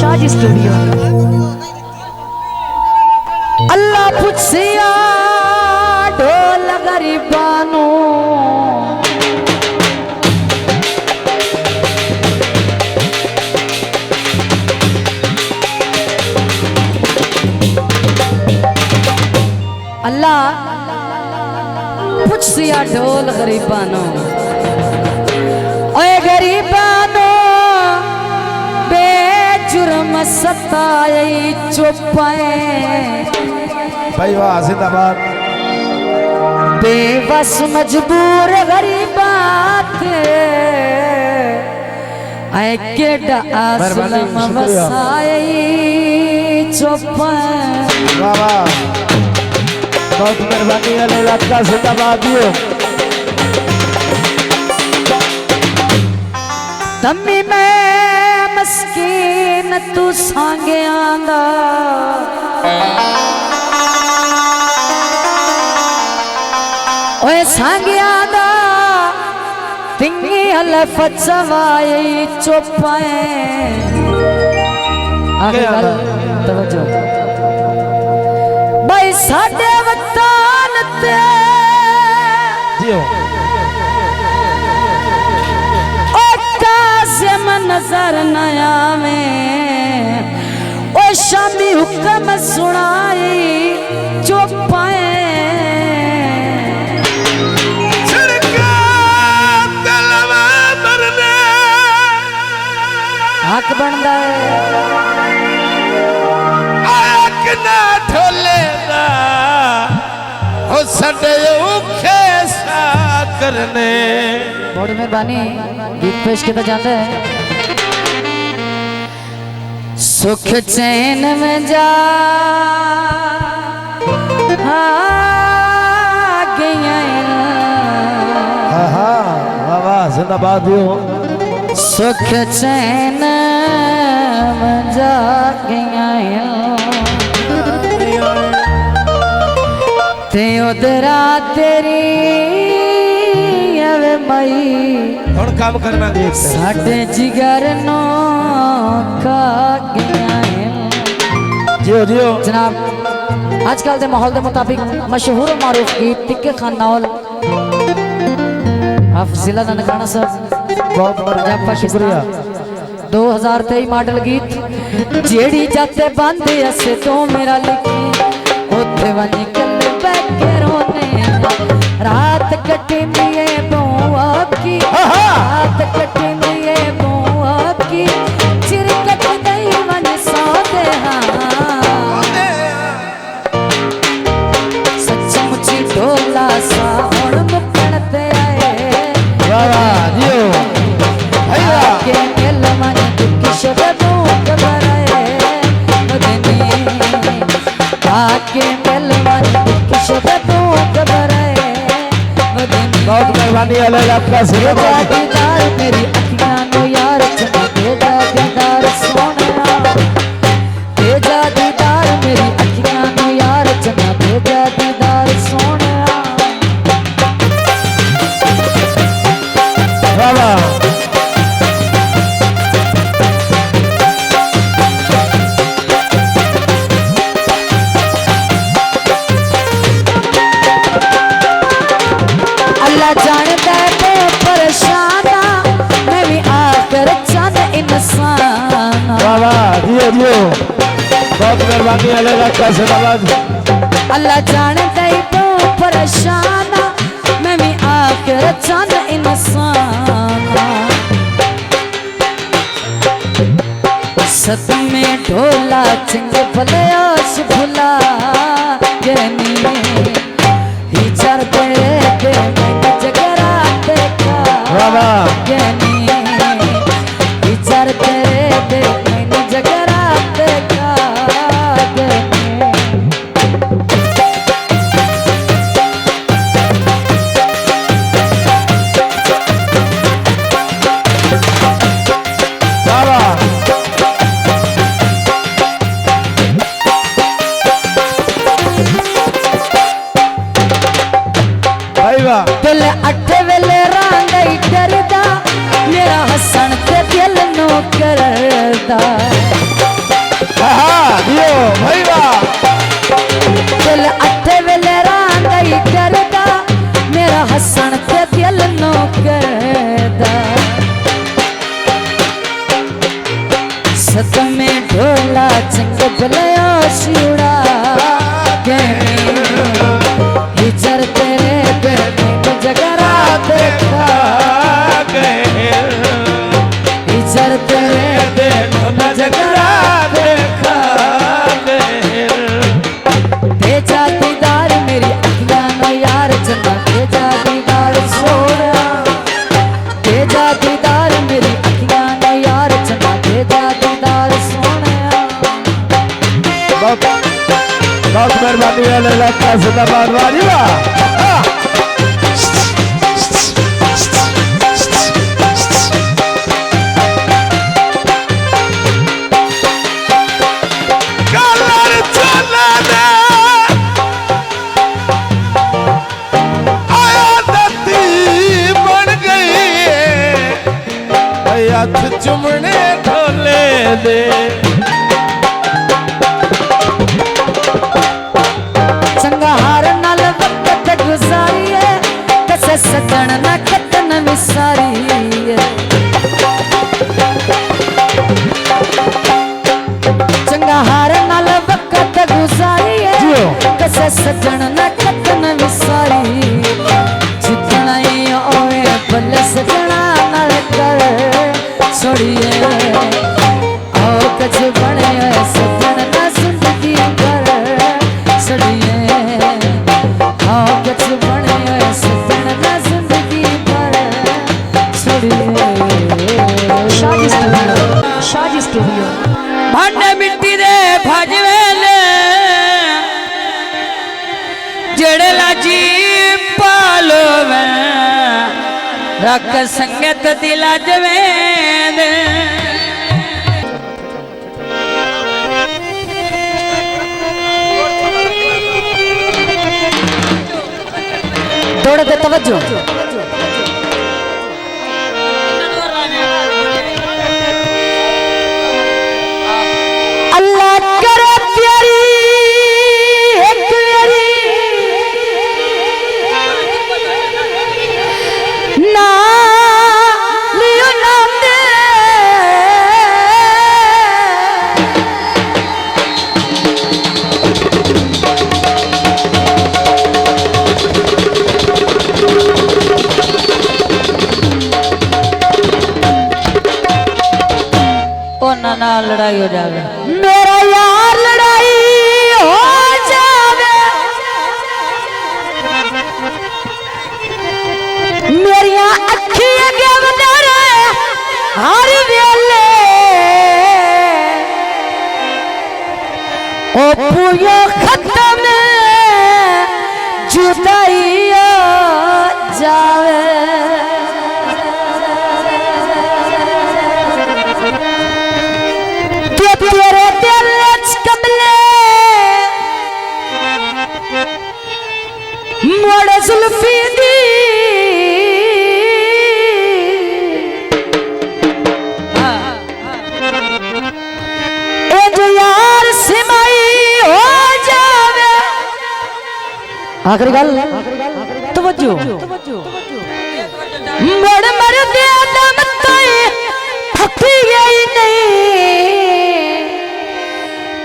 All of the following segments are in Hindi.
शाजी स्टूडियो। अल्लाह पुछिया ढोल गरीबानू अल्लाह पुछिया ढोल गरीबानू ओए गरीबानू बेजुर्म सताए चुपाए भाई वाह जिंदाबाद। बेबस मजबूर गरीबात आए केड़ा आसलम वसाए चुपाए। वाह वाह बहुत मेहरबानी अल्लाह का जिंदाबाद दियो। तम्मी मैं मस्कीन तू सांगे आंदा ओए सांगे आंदा तिंगी हलफ चवाए चुपाए। आगे गल तवज्जो भाई साडे वतन ते दियो नजर नया में ओ शामी हुक्म सुनाई चुपाए। हक बनदा है आक ना ढोले दा हो सडे औखे सा करने। बहुत मेहरबानी गीत पेश किया जाता है। सुख चैन में जा गया वाह जिंदाबाद दियो। सुख चैन में जा गया ते उधरा तेरी मई और काम करना दे साडे जिगर नो का गया है। जियो जियो जनाब आजकल के माहौल के मुताबिक मशहूर मारूफ गीत तिक्के खान नावल आप जिला ननकाना साहब बहुत पंजाब पाकिस्तान 2023 मॉडल गीत जेड़ी जाते बांधे असे तो मेरा लिखी ओथे वनी कल बैठे रोने रात कटनी है बुआ की रात कटनी है बुआ की चिर कट गई मन सौदे सच्चमुची ढोला सा और मुकड़ते आए। के मिल मन दुख शब्दों कबराए मदनी आके मिल मन दुख शब्दों कबराए मदनी। बहुत मेहरबानी अल्लाह आपका जिंदाबाद। दीदार मेरी अखियां नो यार चना तेजा दीदार सोना तेजा दीदार मेरी अखियां नो यार चना तेजा दीदार सोना। वाह अल्लाह जानता है तो परेशाना मैं भी आकर चंद इंसान। वाह दियो दियो बहुत मेहरबानी अल्लाह का जिंदाबाद। अल्लाह जानता है तो परेशाना मैं भी आकर चंद इंसान। सत में ढोला चिंगे भले आश भुला गनी ही चर तेरे के मैंने जगरा देखा गनी ही चर तेरे के मैंने जगरा देखा गनी। दिल अठ वेले रंग डरदा मेरा हसन ते दिल नो करदा। सत में ढोला चंग बलया शिवड़ा के हिजर तेरे बेटे जगरा देखा हिजर तेरे बेटे जगरा देखा तेजा दीदार मेरी अखियां न यार चन्ना तेजा दीदार सोना तेजा दीदार मेरी अखियां न यार चन्ना तेजा दीदार सोना बहुत मेहरबानी है लड़का जिंदाबाद वाली वाह हाथ चुमने ढोले दे चंगा हार नाल वक्त गुजारिए कसे सजन न कतन विसारिए चंगा हार नाल वक्त गुजारिए कसे सजन न कतन विसारिए जितना ही ओए बल सजना नाल कर छोड़िए आओ कछ बने सजन न जिंदगी कर छोड़िए आओ कछ बने सजन न जिंदगी कर छोड़िए शादी स्टूडियो भांडे मिट्टी दे भजवेले जेड़े लाजी पालो वे रख संगत दिला जवेद थोड़े दे तवज्जो अल्लाह करे प्यारी एक प्यारी ना लियो नाम दे ना लड़ाई हो जावे मेरा यार लड़ाई हो जावे मेरिया अखियां गवदर हर वेले ओ पूयो खत्म जुदाई हो जावे तेरे दिल कमले मोड़ जुल्फी दी यार सिमाई हो जावे आखिरी गल तवज्जो मोड़ मर दे दम तई थकी गई नहीं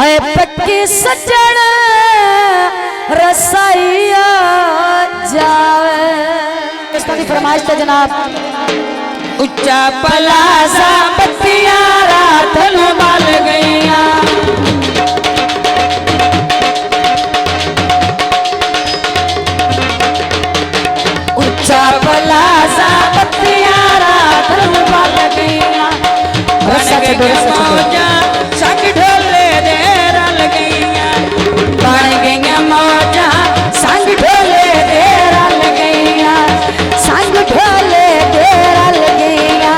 ऐ पक्की सजन रसाइया जावे इसका की फरमाइश है जनाब उच्चा पलासा बत्तियां रात नु बाल गईया उच्चा पलासा बत्तियां रात नु बाल गईया मौजा संग ढोले दे रल गईया बन गईया मौजा संग ढोले दे रल गईया संग ढोले दे रल गईया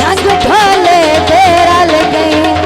संग ढोले दे रल गईया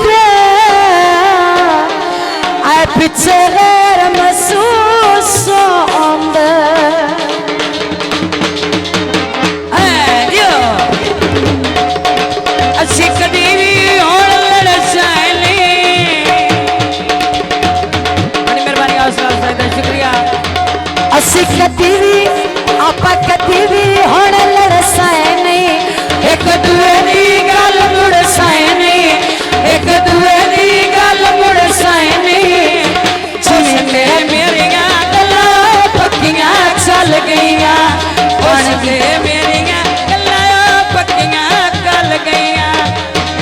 ते आए पीछे गैर महसूस होंदे असी कदी भी होण लड़ साइली बड़ी मेहरबानी हौसला शुक्रिया असी कदी भी आपा कदी भी होण लड़ साए नहीं एक दूए दी गल मुड़ साए नहीं एक दूए दी गल मुड़ साए नहीं जिसने मेरियां गल्लां पक्कियां चल गईयां बन के मेरियां गल्लां पक्कियां चल गईयां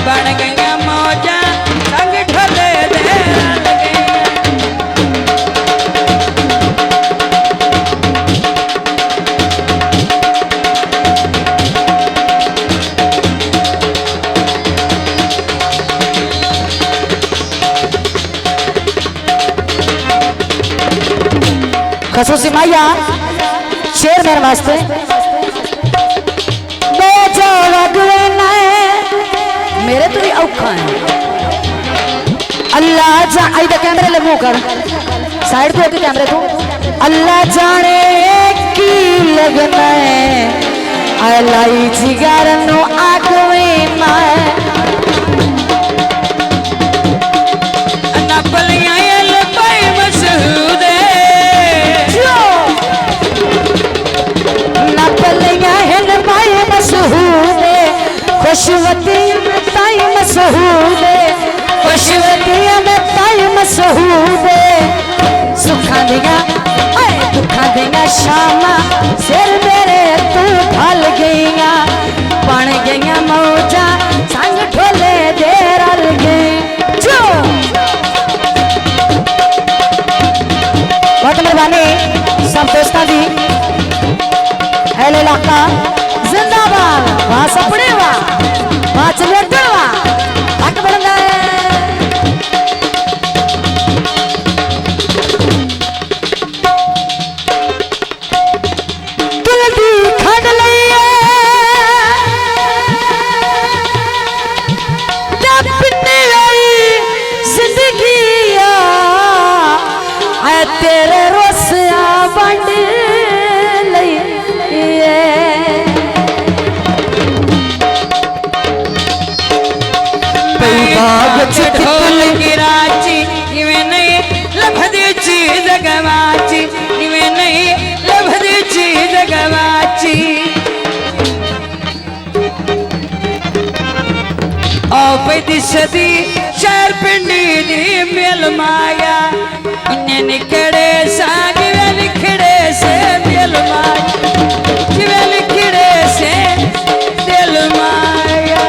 बन गईयां मौजां संग ढोले दे रल गईयां खसूसी माया शेर मेरे वास्ते मेरे तो भी औखा है अल्लाह जा आई तो कैमरे ले मुंह कर साइड पे होके कैमरे को अल्लाह जाने की लगना है अलाई जिगर नो आगवे ना ना पलियां ले पाई मशहूद ना पलियां है पाई मशहूद खुशवती में ताई मशहूद खुशवती में ताई मशहूद सुखा दिया दुखा दिया शामा सिर मेरे तू ढल गईया बन गईया मौजा संग ढोले दे रल गए जो बहुत मेहरबानी सब दोस्तां दी अहले इलाका जिंदाबाद वहां सपने वहां चले हक बढ़ना है दिल दी खड़ लईए टपने आई जिंदगी आ तेरे रोसिया बंड ढोल की राची इवें नहीं लभदी चीज गवाची इवें नहीं लभदी चीज गवाची ओ पैदी सदी शहर पिंडी दी मिल माया इन्ने निकड़े साग वे लिखड़े से मिल माया वे लिखड़े से दिल माया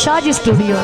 शाजी स्टूडियो।